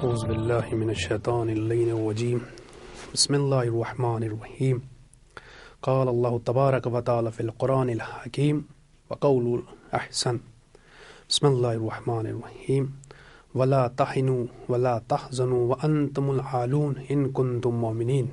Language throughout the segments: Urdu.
اعوذ باللہ من الشیطان اللعین الرجیم بسم اللہ الرحمن الرحیم قال اللہ تبارک و تعالی فی القرآن الحکیم وقول احسن بسم اللہ الرحمن الرحیم ولا تہنوا ولا تحزنوا وانتم العالون ان کنتم مؤمنین۔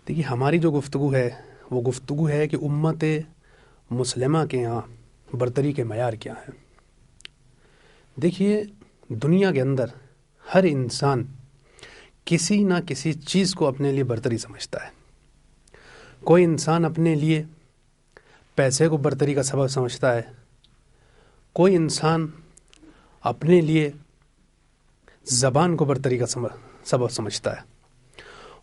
دیکھیے ہماری جو گفتگو ہے وہ گفتگو ہے کہ امت مسلمہ کے یہاں برتری کے معیار کیا ہیں۔ دیکھیے دنیا کے اندر ہر انسان کسی نہ کسی چیز کو اپنے لیے برتری سمجھتا ہے۔ کوئی انسان اپنے لیے پیسے کو برتری کا سبب سمجھتا ہے، کوئی انسان اپنے لیے زبان کو برتری کا سبب سمجھتا ہے،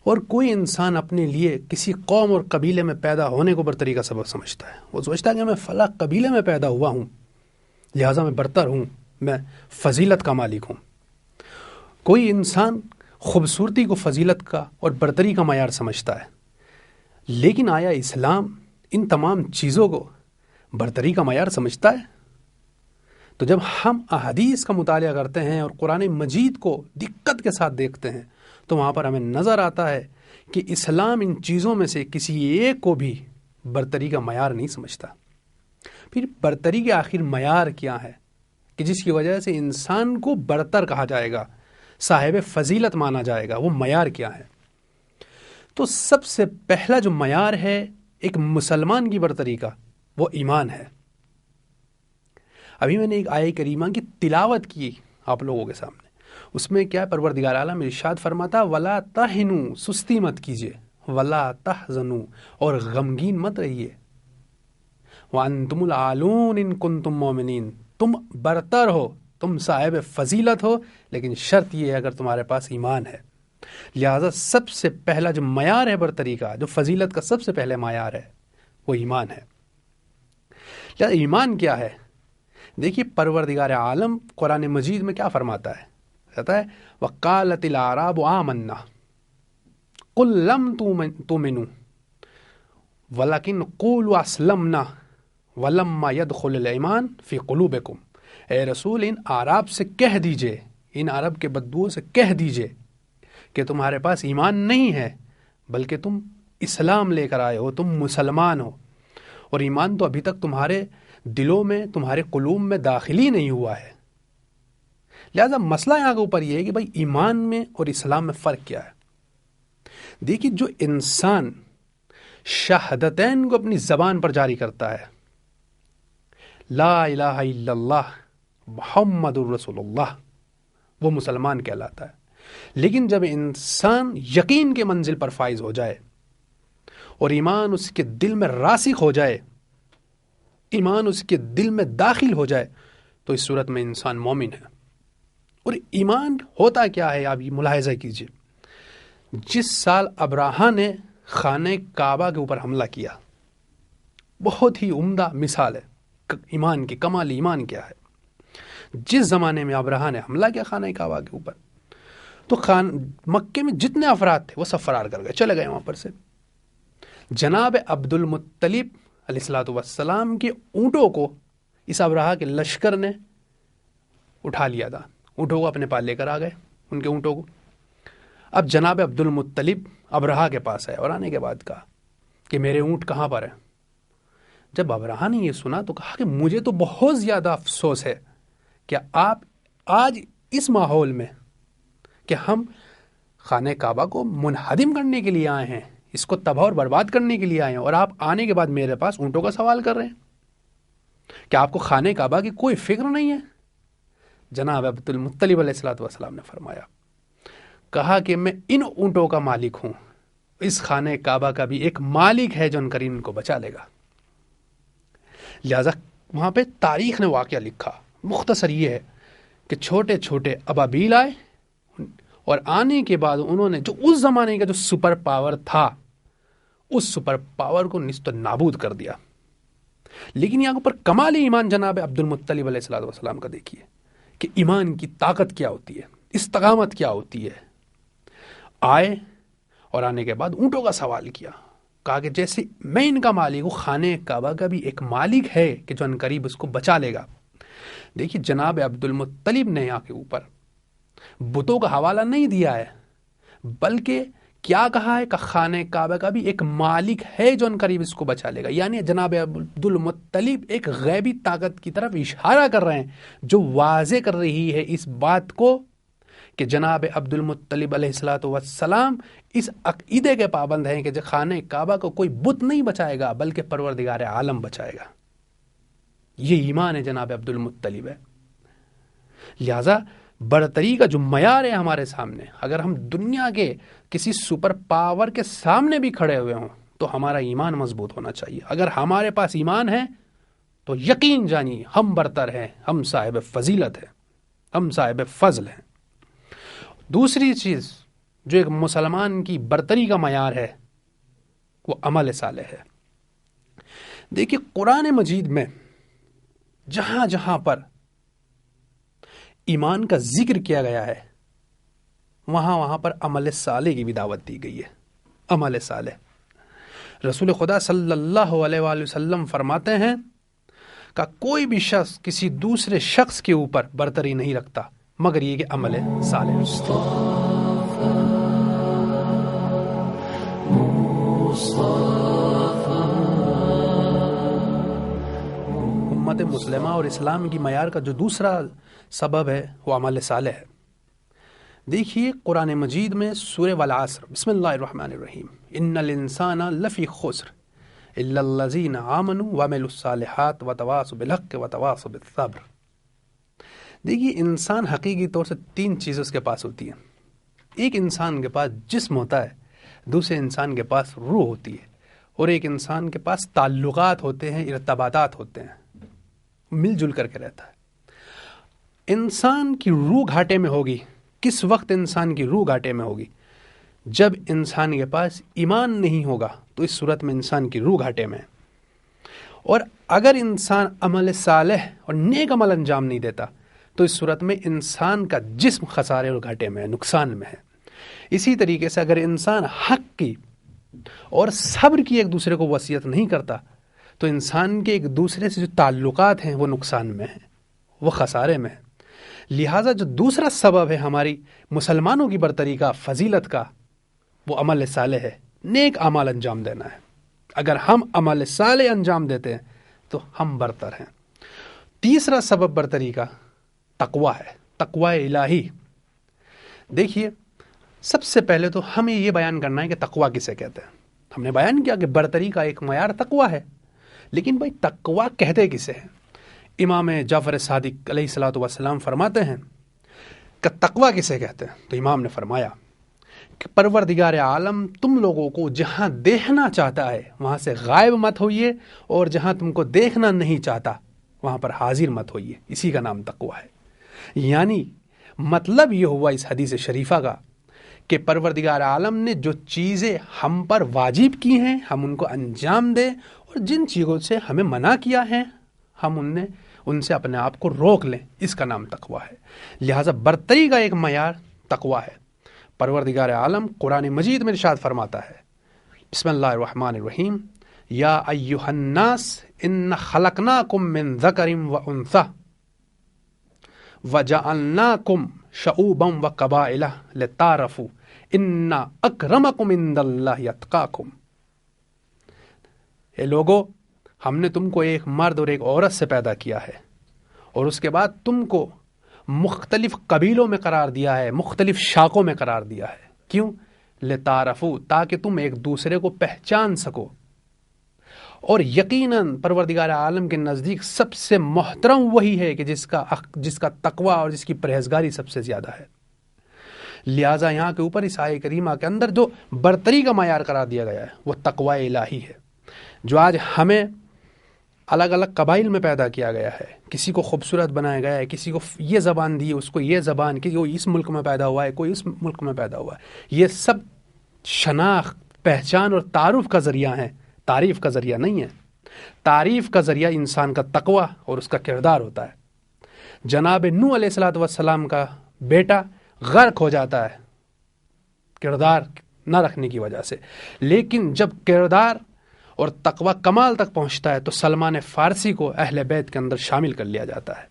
اور کوئی انسان اپنے لیے کسی قوم اور قبیلے میں پیدا ہونے کو برتری کا سبب سمجھتا ہے۔ وہ سوچتا ہے کہ میں فلاں قبیلے میں پیدا ہوا ہوں لہٰذا میں برتر ہوں، میں فضیلت کا مالک ہوں۔ کوئی انسان خوبصورتی کو فضیلت کا اور برتری کا معیار سمجھتا ہے، لیکن آیا اسلام ان تمام چیزوں کو برتری کا معیار سمجھتا ہے؟ تو جب ہم احادیث کا مطالعہ کرتے ہیں اور قرآن مجید کو دقت کے ساتھ دیکھتے ہیں تو وہاں پر ہمیں نظر آتا ہے کہ اسلام ان چیزوں میں سے کسی ایک کو بھی برتری کا معیار نہیں سمجھتا۔ پھر برتری کے آخر معیار کیا ہے کہ جس کی وجہ سے انسان کو برتر کہا جائے گا، صاحب فضیلت مانا جائے گا، وہ معیار کیا ہے؟ تو سب سے پہلا جو معیار ہے ایک مسلمان کی برتری کا وہ ایمان ہے۔ ابھی میں نے ایک آیہ کریمہ کی تلاوت کی آپ لوگوں کے سامنے، اس میں کیا پروردگار عالم ارشاد فرماتا ولا تہنوا، سستی مت کیجیے، ولا تحزنوا، اور غمگین مت رہیے، وانتم العالون ان کنتم مومنین، تم برتر ہو، تم صاحب فضیلت ہو، لیکن شرط یہ ہے اگر تمہارے پاس ایمان ہے۔ لہذا سب سے پہلا جو معیار ہے برتری کا، جو فضیلت کا سب سے پہلے معیار ہے وہ ایمان ہے۔ لہذا ایمان کیا ہے؟ دیکھیے پروردگار عالم قرآن مجید میں کیا فرماتا ہے؟ کہتا ہے وقالت الاعراب آمنا قل لم تؤمنوا ولکن قولوا اسلمنا ولما يدخل الایمان فی قلوبکم۔ اے رسول ان عرب سے کہہ دیجئے، ان عرب کے بدوؤں سے کہہ دیجئے کہ تمہارے پاس ایمان نہیں ہے بلکہ تم اسلام لے کر آئے ہو، تم مسلمان ہو، اور ایمان تو ابھی تک تمہارے دلوں میں، تمہارے قلوب میں داخل ہی نہیں ہوا ہے۔ لہذا مسئلہ یہاں کے اوپر یہ ہے کہ بھائی ایمان میں اور اسلام میں فرق کیا ہے؟ دیکھیے جو انسان شہادتین کو اپنی زبان پر جاری کرتا ہے، لا الہ الا اللہ محمد الرسول اللہ، وہ مسلمان کہلاتا ہے۔ لیکن جب انسان یقین کے منزل پر فائز ہو جائے اور ایمان اس کے دل میں راسخ ہو جائے، ایمان اس کے دل میں داخل ہو جائے، تو اس صورت میں انسان مومن ہے۔ اور ایمان ہوتا کیا ہے آپ یہ ملاحظہ کیجئے۔ جس سال ابراہا نے خانہ کعبہ کے اوپر حملہ کیا، بہت ہی عمدہ مثال ہے ایمان کی، کمال ایمان کیا ہے۔ جس زمانے میں ابراہا نے حملہ کیا خانہ کعبہ کے اوپر، تو مکے میں جتنے افراد تھے وہ سب فرار کر گئے، چلے گئے وہاں پر سے۔ جناب عبد المطلب علیہ الصلوۃ والسلام کے اونٹوں کو اس ابراہا کے لشکر نے اٹھا لیا تھا، اونٹوں کو اپنے پاس لے کر آ گئے، ان کے اونٹوں کو۔ اب جناب عبد المطلب ابراہا کے پاس آئے اور آنے کے بعد کہا کہ میرے اونٹ کہاں پر ہیں؟ جب ابراہا نے یہ سنا تو کہا کہ مجھے تو بہت زیادہ افسوس ہے کہ آپ آج اس ماحول میں کہ ہم خانہ کعبہ کو منہدم کرنے کے لیے آئے ہیں، اس کو تباہ اور برباد کرنے کے لیے آئے ہیں، اور آپ آنے کے بعد میرے پاس اونٹوں کا سوال کر رہے ہیں۔ کیا آپ کو خانہ کعبہ کی کوئی فکر نہیں ہے؟ جناب عبد المطلب علیہ الصلوۃ والسلام نے فرمایا، کہا کہ میں ان اونٹوں کا مالک ہوں، اس خانہ کعبہ کا بھی ایک مالک ہے جو ان کریم ان کو بچا لے گا۔ لہذا وہاں پہ تاریخ نے واقعہ لکھا، مختصر یہ ہے کہ چھوٹے چھوٹے ابابیل آئے، اور آنے کے بعد انہوں نے جو اس زمانے کا جو سپر پاور تھا اس سپر پاور کو نیست و نابود کر دیا۔ لیکن یہاں پر کمال ایمان جناب عبد المطلب علیہ الصلوۃ والسلام کا دیکھیے کہ ایمان کی طاقت کیا ہوتی ہے، استقامت کیا ہوتی ہے۔ آئے اور آنے کے بعد اونٹوں کا سوال کیا، کہا کہ جیسے میں ان کا مالک ہوں، خانہ کعبہ کا بھی ایک مالک ہے کہ جو ان قریب اس کو بچا لے گا۔ دیکھیے جناب عبد المطلب نے یہاں کے اوپر بتوں کا حوالہ نہیں دیا ہے، بلکہ کیا کہا ہے کہ خانہ کعبہ کا بھی ایک مالک ہے جو ان قریب اس کو بچا لے گا. یعنی جناب عبد المطلب ایک غیبی طاقت کی طرف اشارہ کر رہے ہیں جو واضح کر رہی ہے اس بات کو کہ جناب عبد المطلب علیہ الصلوۃ والسلام اس عقیدے کے پابند ہیں کہ جو خانہ کعبہ کو کوئی بت نہیں بچائے گا بلکہ پروردگار عالم بچائے گا. یہ ایمان ہے جناب عبد المطلب ہے. لہذا برتری کا جو معیار ہے ہمارے سامنے، اگر ہم دنیا کے کسی سپر پاور کے سامنے بھی کھڑے ہوئے ہوں تو ہمارا ایمان مضبوط ہونا چاہیے. اگر ہمارے پاس ایمان ہے تو یقین جانیے ہم برتر ہیں، ہم صاحب فضیلت ہیں، ہم صاحب فضل ہیں. دوسری چیز جو ایک مسلمان کی برتری کا معیار ہے وہ عمل صالح ہے. دیکھیے قرآن مجید میں جہاں جہاں پر ایمان کا ذکر کیا گیا ہے وہاں وہاں پر عمل صالح کی بھی دعوت دی گئی ہے. عمل صالح، رسول خدا صلی اللہ علیہ وآلہ وسلم فرماتے ہیں کہ کوئی بھی شخص کسی دوسرے شخص کے اوپر برتری نہیں رکھتا مگر یہ کہ عمل صالح. امت مسلمہ اور اسلام کی معیار کا جو دوسرا سبب ہے وہ عمل صالح ہے. دیکھیے قرآن مجید میں سورہ والعصر بسم اللہ الرحمن الرحیم ان الانسان لفی خسر الا الذین آمنوا وعملوا الصالحات وتواصوا بالحق وتواصوا بالصبر. دیکھیے انسان حقیقی طور سے تین چیزیں اس کے پاس ہوتی ہیں. ایک انسان کے پاس جسم ہوتا ہے، دوسرے انسان کے پاس روح ہوتی ہے، اور ایک انسان کے پاس تعلقات ہوتے ہیں، ارتباطات ہوتے ہیں، مل جل کر کے رہتا ہے. انسان کی روح گھاٹے میں ہوگی. کس وقت انسان کی روح گھاٹے میں ہوگی؟ جب انسان کے پاس ایمان نہیں ہوگا تو اس صورت میں انسان کی روح گھاٹے میں ہے. اور اگر انسان عمل صالح اور نیک عمل انجام نہیں دیتا تو اس صورت میں انسان کا جسم خسارے اور گھاٹے میں ہے، نقصان میں ہے. اسی طریقے سے اگر انسان حق کی اور صبر کی ایک دوسرے کو وصیت نہیں کرتا تو انسان کے ایک دوسرے سے جو تعلقات ہیں وہ نقصان میں ہیں، وہ خسارے میں ہیں. لہٰذا جو دوسرا سبب ہے ہماری مسلمانوں کی برتری کا، فضیلت کا، وہ عمل صالح ہے، نیک اعمال انجام دینا ہے. اگر ہم عمل صالح انجام دیتے ہیں تو ہم برتر ہیں. تیسرا سبب برتری کا تقوی ہے، تقوی الہی. دیکھیے سب سے پہلے تو ہمیں یہ بیان کرنا ہے کہ تقوی کسے کہتے ہیں. ہم نے بیان کیا کہ برتری کا ایک معیار تقوی ہے، لیکن بھائی تقوی کہتے کسے ہیں؟ امام جعفر صادق علیہ الصلوۃ والسلام فرماتے ہیں کہ تقوی کسے کہتے ہیں؟ تو امام نے فرمایا کہ پروردگار عالم تم لوگوں کو جہاں دیکھنا چاہتا ہے وہاں سے غائب مت ہوئیے، اور جہاں تم کو دیکھنا نہیں چاہتا وہاں پر حاضر مت ہوئیے. اسی کا نام تقوی ہے. یعنی مطلب یہ ہوا اس حدیث شریفہ کا کہ پروردگار عالم نے جو چیزیں ہم پر واجب کی ہیں ہم ان کو انجام دیں، اور جن چیزوں سے ہمیں منع کیا ہے ہم ان سے اپنے آپ کو روک لیں. اس کا نام تقوی ہے. لہٰذا برتری کا ایک معیار تقوی ہے. پروردگار عالم قرآن مجید میں ارشاد فرماتا ہے بسم اللہ الرحمن الرحیم یا ایھا الناس ان خلقناکم من ذکر و انثی وجعلناکم شعوبا وقبائل لتعارفوا ان اکرمکم عند اللہ اتقاکم. اے لوگو، ہم نے تم کو ایک مرد اور ایک عورت سے پیدا کیا ہے، اور اس کے بعد تم کو مختلف قبیلوں میں قرار دیا ہے، مختلف شاخوں میں قرار دیا ہے. کیوں؟ لتعارفوا، تاکہ تم ایک دوسرے کو پہچان سکو. اور یقیناً پروردگار عالم کے نزدیک سب سے محترم وہی ہے کہ جس کا تقوی اور جس کی پرہیزگاری سب سے زیادہ ہے. لہٰذا یہاں کے اوپر اس آیہ کریمہ کے اندر جو برتری کا معیار قرار دیا گیا ہے وہ تقوی الہی ہے. جو آج ہمیں الگ الگ قبائل میں پیدا کیا گیا ہے، کسی کو خوبصورت بنایا گیا ہے، کسی کو یہ زبان دی، اس کو یہ زبان، کسی کو اس ملک میں پیدا ہوا ہے، کوئی اس ملک میں پیدا ہوا ہے، یہ سب شناخت، پہچان اور تعارف کا ذریعہ ہیں، تعریف کا ذریعہ نہیں ہے. تعریف کا ذریعہ انسان کا تقوی اور اس کا کردار ہوتا ہے. جناب نوح علیہ الصلوۃ والسلام کا بیٹا غرق ہو جاتا ہے کردار نہ رکھنے کی وجہ سے، لیکن جب کردار اور تقوی کمال تک پہنچتا ہے تو سلمان فارسی کو اہل بیت کے اندر شامل کر لیا جاتا ہے.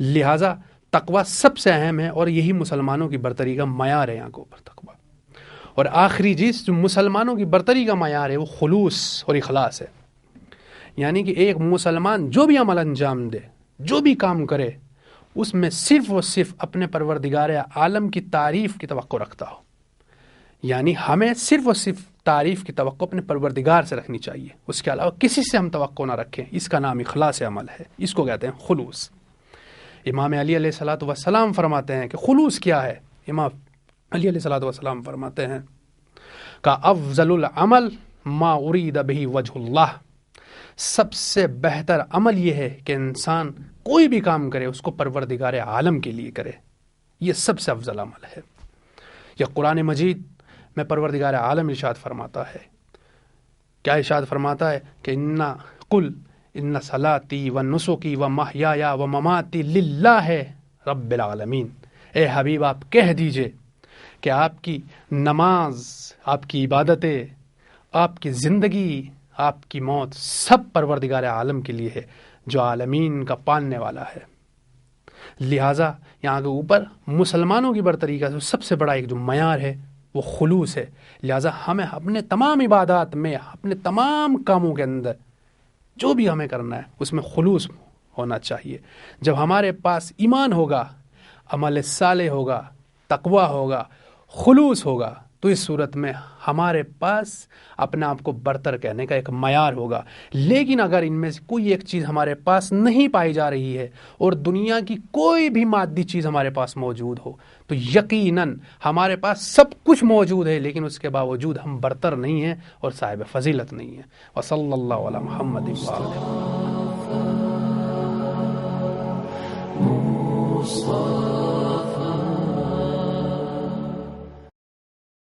لہٰذا تقوی سب سے اہم ہے اور یہی مسلمانوں کی برتری کا معیار ہے آنکھوں پر تقوی. اور آخری چیز جو مسلمانوں کی برتری کا معیار ہے وہ خلوص اور اخلاص ہے. یعنی کہ ایک مسلمان جو بھی عمل انجام دے، جو بھی کام کرے، اس میں صرف اور صرف اپنے پروردگار عالم کی تعریف کی توقع رکھتا ہو. یعنی ہمیں صرف اور صرف تعریف کی توقع اپنے پروردگار سے رکھنی چاہیے، اس کے علاوہ کسی سے ہم توقع نہ رکھیں. اس کا نام اخلاص عمل ہے، اس کو کہتے ہیں خلوص. امام علی علیہ الصلوۃ والسلام فرماتے ہیں کہ خلوص کیا ہے. امام علی علیہ الصلوۃ والسلام فرماتے ہیں کہ افضل العمل ما ارید بہ وجہ اللہ، سب سے بہتر عمل یہ ہے کہ انسان کوئی بھی کام کرے اس کو پروردگار عالم کے لیے کرے. یہ سب سے افضل عمل ہے. یہ قرآن مجید میں پروردگار عالم ارشاد فرماتا ہے. کیا ارشاد فرماتا ہے کہ قل ان صلاتی و نسکی و محیایا و مماتی للہ رب العالمین. اے حبیب آپ کہہ دیجئے کہ آپ کی نماز، آپ کی عبادتیں، آپ کی زندگی، آپ کی موت سب پروردگار عالم کے لیے ہے جو عالمین کا پالنے والا ہے. لہٰذا یہاں کے اوپر مسلمانوں کی برتری کا سب سے بڑا ایک جو معیار ہے وہ خلوص ہے. لہٰذا ہمیں اپنے تمام عبادات میں، اپنے تمام کاموں کے اندر جو بھی ہمیں کرنا ہے اس میں خلوص ہونا چاہیے. جب ہمارے پاس ایمان ہوگا، عمل صالح ہوگا، تقوی ہوگا، خلوص ہوگا، تو اس صورت میں ہمارے پاس اپنے آپ کو برتر کہنے کا ایک معیار ہوگا. لیکن اگر ان میں سے کوئی ایک چیز ہمارے پاس نہیں پائی جا رہی ہے اور دنیا کی کوئی بھی مادی چیز ہمارے پاس موجود ہو تو یقیناً ہمارے پاس سب کچھ موجود ہے لیکن اس کے باوجود ہم برتر نہیں ہیں اور صاحب فضیلت نہیں ہیں. وصلی اللہ علی محمد وآلہ.